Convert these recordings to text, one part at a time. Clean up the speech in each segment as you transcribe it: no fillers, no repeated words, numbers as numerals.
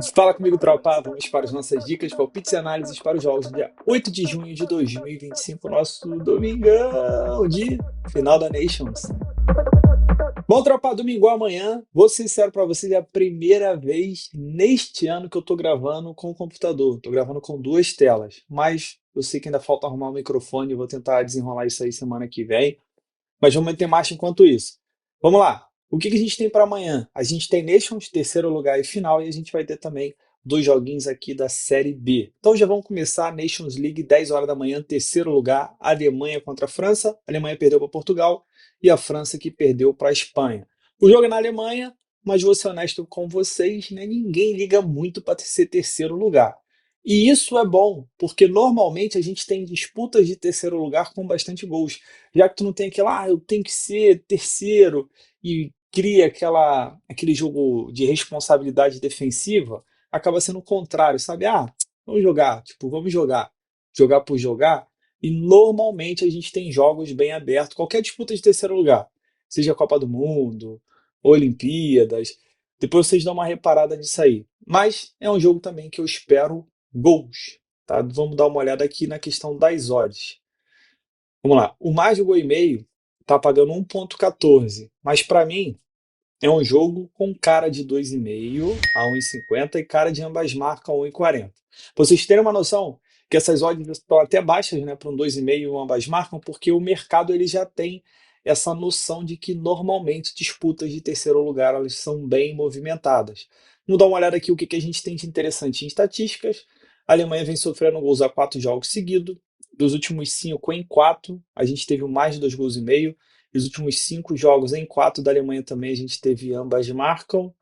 Fala comigo, tropa. Vamos para as nossas dicas, palpites e análises para os jogos do dia 8 de junho de 2025, nosso domingão de final da Nations. Bom, tropa, domingo amanhã. Vou ser sincero para vocês, é a primeira vez neste ano que eu tô gravando com o computador. Tô gravando com duas telas, mas eu sei que ainda falta arrumar o microfone. Vou tentar desenrolar isso aí semana que vem. Mas vamos meter marcha enquanto isso. Vamos lá. O que que a gente tem para amanhã? A gente tem Nations, terceiro lugar e final, e a gente vai ter também dois joguinhos aqui da Série B. Então já vamos começar a Nations League, 10 horas da manhã, terceiro lugar, Alemanha contra a França. A Alemanha perdeu para Portugal e a França que perdeu para a Espanha. O jogo é na Alemanha, mas vou ser honesto com vocês, né? Ninguém liga muito para ser terceiro lugar. E isso é bom, porque normalmente a gente tem disputas de terceiro lugar com bastante gols, já que tu não tem aquela, eu tenho que ser terceiro e cria aquele jogo de responsabilidade defensiva, acaba sendo o contrário, sabe? Vamos jogar, tipo, vamos jogar por jogar. E normalmente a gente tem jogos bem abertos, qualquer disputa de terceiro lugar, seja Copa do Mundo, Olimpíadas, depois vocês dão uma reparada nisso aí. Mas é um jogo também que eu espero gols, tá? Vamos dar uma olhada aqui na questão das odds. Vamos lá. O mais de gol e meio tá pagando 1,14, mas para mim é um jogo com cara de 2,5 a 1,50 e cara de ambas marcas a 1,40. Pra vocês terem uma noção que essas odds estão até baixas, né, para um 2,5 e um ambas marcam, porque o mercado ele já tem essa noção de que normalmente disputas de terceiro lugar elas são bem movimentadas. Vamos dar uma olhada aqui o que a gente tem de interessante em estatísticas. A Alemanha vem sofrendo gols a 4 jogos seguidos. Dos últimos 5 em 4, a gente teve mais de 2,5 gols. Os últimos 5 jogos em 4 da Alemanha também a gente teve ambas marcam.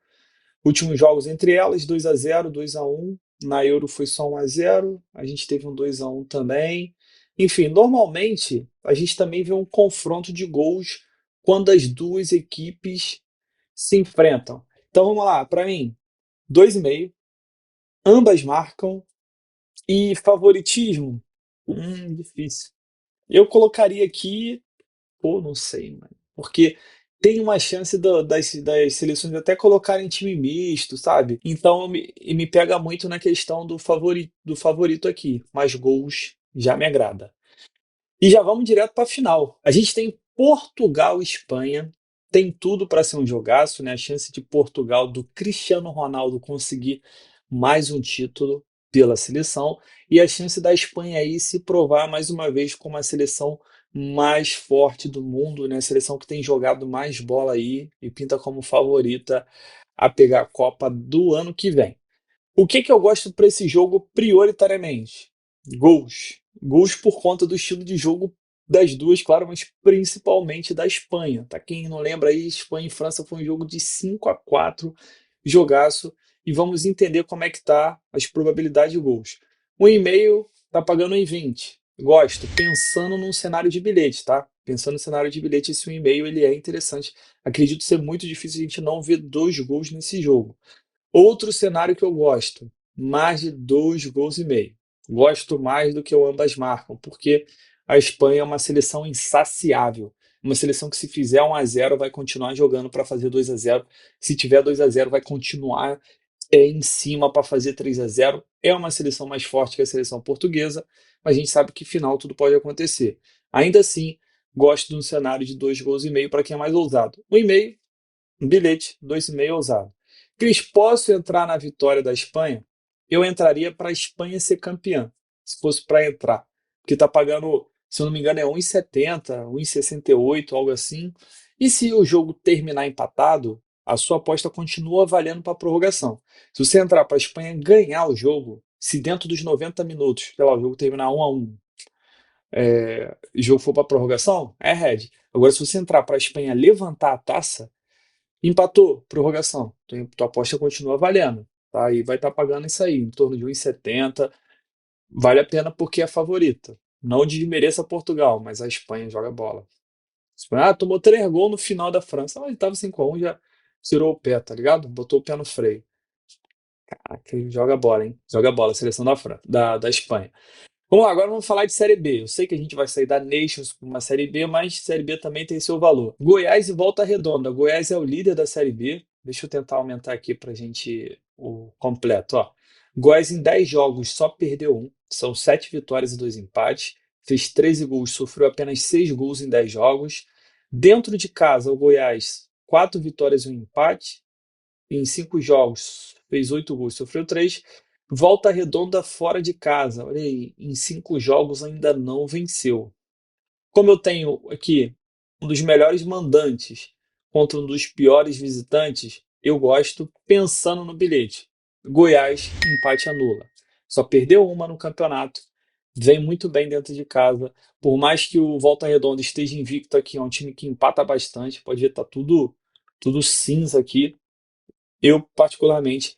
Últimos jogos entre elas, 2-0, 2-1. Na Euro foi só 1-0. A gente teve um 2-1 também. Enfim, normalmente a gente também vê um confronto de gols quando as duas equipes se enfrentam. Então vamos lá, para mim, 2,5. Ambas marcam. E favoritismo? Difícil. Eu colocaria aqui. Pô, não sei, mano. Porque tem uma chance das seleções até colocarem time misto, sabe? Então me pega muito na questão do favorito aqui. Mas gols já me agrada. E já vamos direto para a final. A gente tem Portugal e Espanha. Tem tudo para ser um jogaço, né? A chance de Portugal, do Cristiano Ronaldo, conseguir mais um título pela seleção. E a chance da Espanha aí se provar mais uma vez como a seleção mais forte do mundo, né? A seleção que tem jogado mais bola aí e pinta como favorita a pegar a Copa do ano que vem. O que que eu gosto para esse jogo prioritariamente? Gols. Gols por conta do estilo de jogo das duas, claro, mas principalmente da Espanha. Tá? Quem não lembra aí, Espanha e França foi um jogo de 5-4, jogaço, e vamos entender como é que tá as probabilidades de gols. 1,5 tá pagando 1,20. Gosto, pensando num cenário de bilhete, tá? Pensando no cenário de bilhete, esse 1,5 ele é interessante. Acredito ser muito difícil a gente não ver dois gols nesse jogo. Outro cenário que eu gosto, mais de 2,5 gols. Gosto mais do que o ambas marcam, porque a Espanha é uma seleção insaciável. Uma seleção que se fizer 1-0 vai continuar jogando para fazer 2-0. Se tiver 2-0 vai continuar em cima para fazer 3-0. É uma seleção mais forte que a seleção portuguesa, mas a gente sabe que final tudo pode acontecer. Ainda assim, gosto de um cenário de 2,5 gols para quem é mais ousado. 1,5 um bilhete, 2,5 ousado. Cris, posso entrar na vitória da Espanha? Eu entraria para a Espanha ser campeã, se fosse para entrar. Porque está pagando, se eu não me engano, é 1,70, 1,68, algo assim. E se o jogo terminar empatado, a sua aposta continua valendo para a prorrogação. Se você entrar para a Espanha ganhar o jogo, se dentro dos 90 minutos, sei lá, o jogo terminar 1-1, o jogo for para a prorrogação, é red. Agora, se você entrar para a Espanha levantar a taça, empatou, prorrogação. Tua aposta continua valendo. Tá? E vai estar pagando isso aí, em torno de 1,70. Vale a pena porque é a favorita. Não desmereça Portugal, mas a Espanha joga bola. Espanha, tomou 3 gols no final da França, mas estava 5-1, já tirou o pé, tá ligado? Botou o pé no freio. Que joga bola, hein? Joga bola, a seleção da Espanha. Vamos lá, agora vamos falar de Série B. Eu sei que a gente vai sair da Nations para uma Série B, mas Série B também tem seu valor. Goiás e Volta Redonda. Goiás é o líder da Série B, Deixa eu tentar aumentar aqui pra gente o completo, ó. Goiás em 10 jogos só perdeu um, são 7 vitórias e 2 empates, fez 13 gols, sofreu apenas 6 gols em 10 jogos. Dentro de casa, o Goiás, 4 vitórias e um empate, em 5 jogos fez 8 gols, sofreu 3. Volta Redonda fora de casa, olha aí, em 5 jogos ainda não venceu. Como eu tenho aqui um dos melhores mandantes contra um dos piores visitantes, eu gosto pensando no bilhete. Goiás, empate anula. Só perdeu uma no campeonato, vem muito bem dentro de casa. Por mais que o Volta Redonda esteja invicto aqui, é um time que empata bastante, pode ver, tá tudo cinza aqui. Eu, particularmente,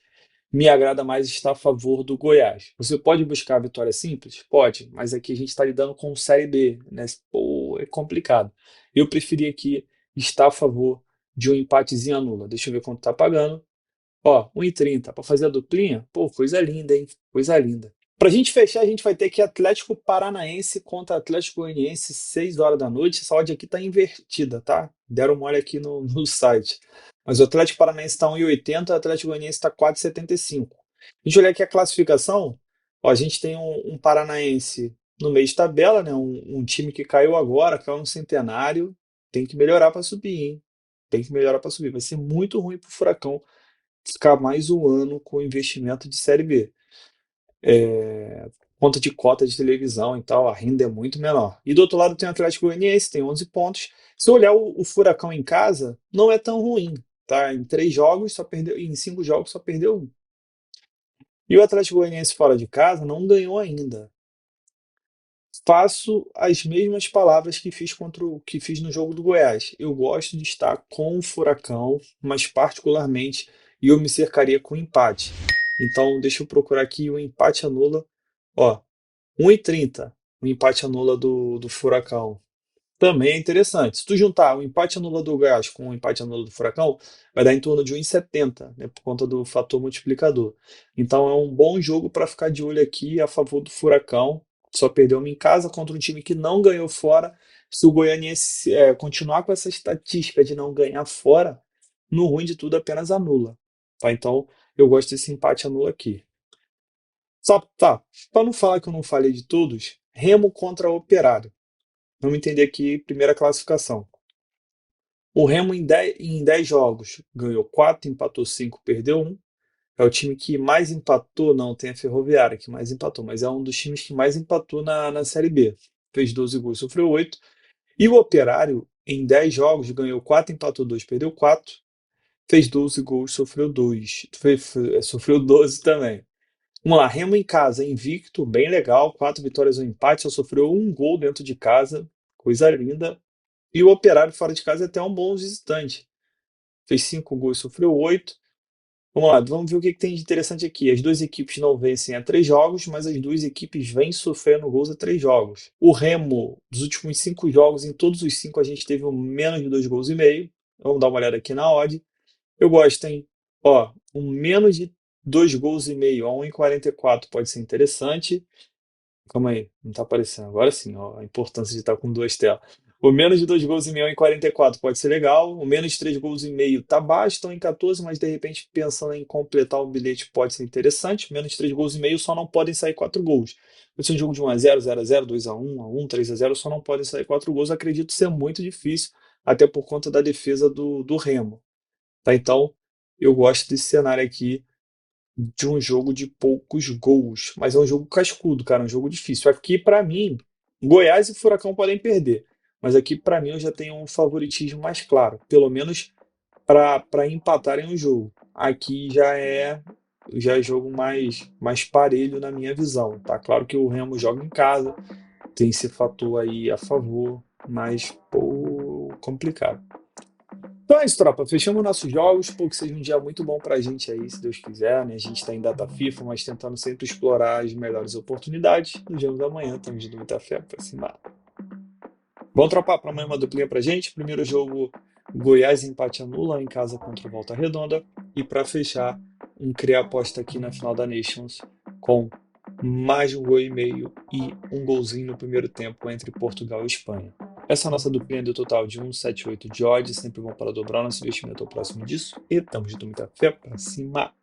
me agrada mais estar a favor do Goiás. Você pode buscar a vitória simples? Pode, mas aqui a gente está lidando com Série B, né? Pô, é complicado. Eu preferi aqui estar a favor de um empatezinho a nula. Deixa eu ver quanto tá pagando. Ó, 1,30 para fazer a duplinha? Pô, coisa linda, hein? Coisa linda. Pra gente fechar, a gente vai ter que Atlético Paranaense contra Atlético Goianiense, 6 horas da noite. Essa odd aqui tá invertida, tá? Deram uma olha aqui no site. Mas o Atlético Paranaense está 1,80, o Atlético Goianiense está 4,75. A gente olhar aqui a classificação, ó, a gente tem um Paranaense no meio de tabela, né? Um time que caiu agora, caiu no Centenário. Tem que melhorar para subir, hein? Tem que melhorar para subir. Vai ser muito ruim pro Furacão ficar mais um ano com investimento de Série B. Conta de cota de televisão e tal, a renda é muito menor. E do outro lado tem o Atlético Goianiense, tem 11 pontos. Se olhar o Furacão em casa, não é tão ruim, tá? Em 3 jogos só perdeu, em 5 jogos só perdeu um. E o Atlético Goianiense fora de casa não ganhou ainda. Faço as mesmas palavras que fiz que fiz no jogo do Goiás. Eu gosto de estar com o Furacão, mas particularmente eu me cercaria com empate. Então, deixa eu procurar aqui o empate anula. Ó, 1,30, o empate anula do Furacão. Também é interessante. Se tu juntar o empate anula do Goiás com o empate anula do Furacão, vai dar em torno de 1,70, né, por conta do fator multiplicador. Então é um bom jogo para ficar de olho aqui a favor do Furacão. Só perdeu uma em casa contra um time que não ganhou fora. Se o Goianiense continuar com essa estatística de não ganhar fora, no ruim de tudo apenas anula. Tá? Então eu gosto desse empate anula aqui. Só, tá, para não falar que eu não falei de todos, Remo contra Operário. Vamos entender aqui, primeira classificação. O Remo em 10 jogos ganhou 4, empatou 5, perdeu um. É o time que mais empatou, não, tem a Ferroviária que mais empatou, mas é um dos times que mais empatou na Série B. Fez 12 gols, sofreu 8. E o Operário, em 10 jogos, ganhou 4, empatou 2, perdeu 4. Fez 12 gols, sofreu 2. Sofreu 12 também. Vamos lá, Remo em casa, invicto, bem legal, 4 vitórias e um empate, só sofreu um gol dentro de casa, coisa linda. E o Operário fora de casa é até um bom visitante. Fez 5 gols, sofreu 8. Vamos lá, vamos ver o que tem de interessante aqui. As duas equipes não vencem há 3 jogos, mas as duas equipes vêm sofrendo gols há 3 jogos. O Remo, dos últimos 5 jogos, em todos os 5 a gente teve menos de 2 gols e meio. Vamos dar uma olhada aqui na odd. Eu gosto, hein? Ó, um menos de 2 gols e meio a 1,44 pode ser interessante. Calma aí, não tá aparecendo. Agora sim, ó, a importância de estar com duas telas. O menos de 2 gols e meio em 44 pode ser legal. O menos de 3 gols e meio tá baixo, estão em 14, mas de repente pensando em completar o bilhete pode ser interessante. Menos de 3 gols e meio só não podem sair 4 gols. Pode ser um jogo de 1-0, 0-0, 2-1, 1-1, 3-0, só não podem sair 4 gols. Acredito ser muito difícil, até por conta da defesa do Remo. Tá? Então, eu gosto desse cenário aqui de um jogo de poucos gols, mas é um jogo cascudo, cara, um jogo difícil. Aqui, pra mim, Goiás e Furacão podem perder, mas aqui, pra mim, eu já tenho um favoritismo mais claro, pelo menos para empatarem o jogo. Aqui já é jogo mais parelho na minha visão, tá? Claro que o Remo joga em casa, tem esse fator aí a favor, mas pô, complicado. Então é isso, tropa. Fechamos nossos jogos. Espero que seja um dia muito bom pra gente aí, se Deus quiser, né? A gente tá em data FIFA, mas tentando sempre explorar as melhores oportunidades. Nos vemos amanhã. Estamos de muita fé pra cima. Bom, tropa, pra amanhã uma duplinha pra gente. Primeiro jogo, Goiás empate anula em casa contra o Volta Redonda. E pra fechar, um criar aposta aqui na final da Nations com mais 1 gol e meio e um golzinho no primeiro tempo entre Portugal e Espanha. Essa é a nossa duplinha do total de 178 de odds. Sempre bom para dobrar nosso investimento ao próximo disso. E tamo junto, muita fé pra cima.